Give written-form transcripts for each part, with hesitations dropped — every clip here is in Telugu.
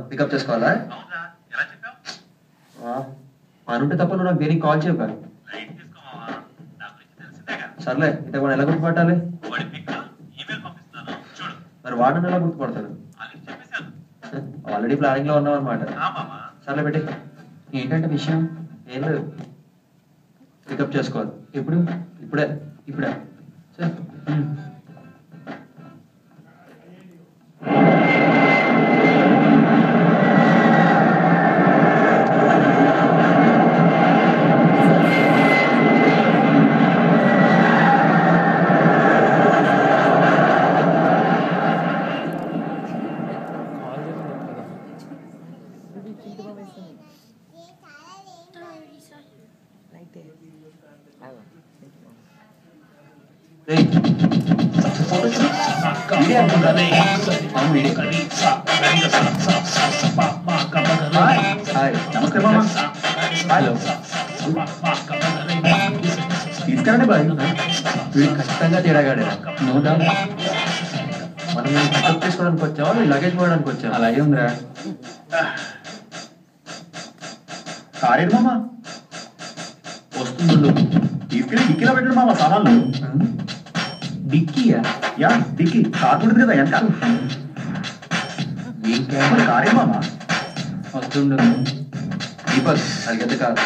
పికప్ చేసుకోవాలా? అనుంటే తప్ప నువ్వు నాకు దేనికి కాల్ చేయవు. సర్లే, ఇంత కూడా ఎలా గుర్తుపట్టాలి? మరి వాడిని ఎలా గుర్తుపడతాడు? ఆల్రెడీ ప్లానింగ్ లో ఉన్నావు అనమాట. సర్లే పెట్టి. ఏంటంటే విషయం ఏం లేదు, పికప్ చేసుకోవాలి. ఎప్పుడు? ఇప్పుడే. ఇప్పుడే సరే. నమస్తే మామ. హలో, తీసుకురండి బాయ్. వీడు ఖచ్చితంగా తేడాగాడే. No doubt. మనం పికప్ చేసుకోవడానికి వచ్చావా, లగేజ్ పోవడానికి వచ్చావా? అలాగే ఉందిరా. కారేది మామ? వస్తుందో తీసుకెళ్ళి డిక్కీలో పెట్టండి మామ సామాన్లు. డిక్కీయా? Yeah dicky. కార్ ఉంటుంది కదా వెనక. ఏం క్యాబ్? కారేది మామ? వస్తుండు. దీపక్ అడిగేది కాదు.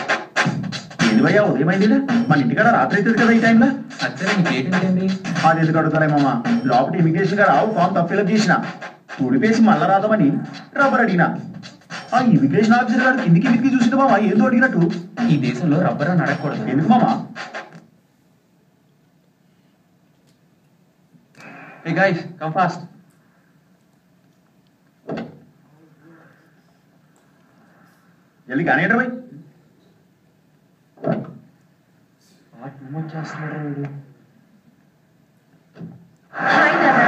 ఏంది భయ్యా ఉదయమైంది? మన ఇంటికాడ రాత్రి అవుతుంది కదా ఈ టైంలో. అచ్చరే నీకు ఏంటండి? అది ఎందుకు అడుగుతారే మామ? లోపల ఇమిగ్రేషన్ గారు ఆవు ఫామ్ తప్పిలప్ చేసిన తుడిపేసి మళ్ళా రాదామని రబ్బర్ అడిగినా. ఆ ఇమిగ్రేషన్ ఆఫీసర్ గారు కిందికి కిందికి చూసింది మామ ఏందో అడిగినట్టు. ఈ దేశంలో రబ్బర్ అని అడగకూడదు. ఎందుకు మామ? Hey guys, come fast. జల్లి కానీ భయ్. టూ మచ్ చేస్తున్నాడు. Hi, Naveen.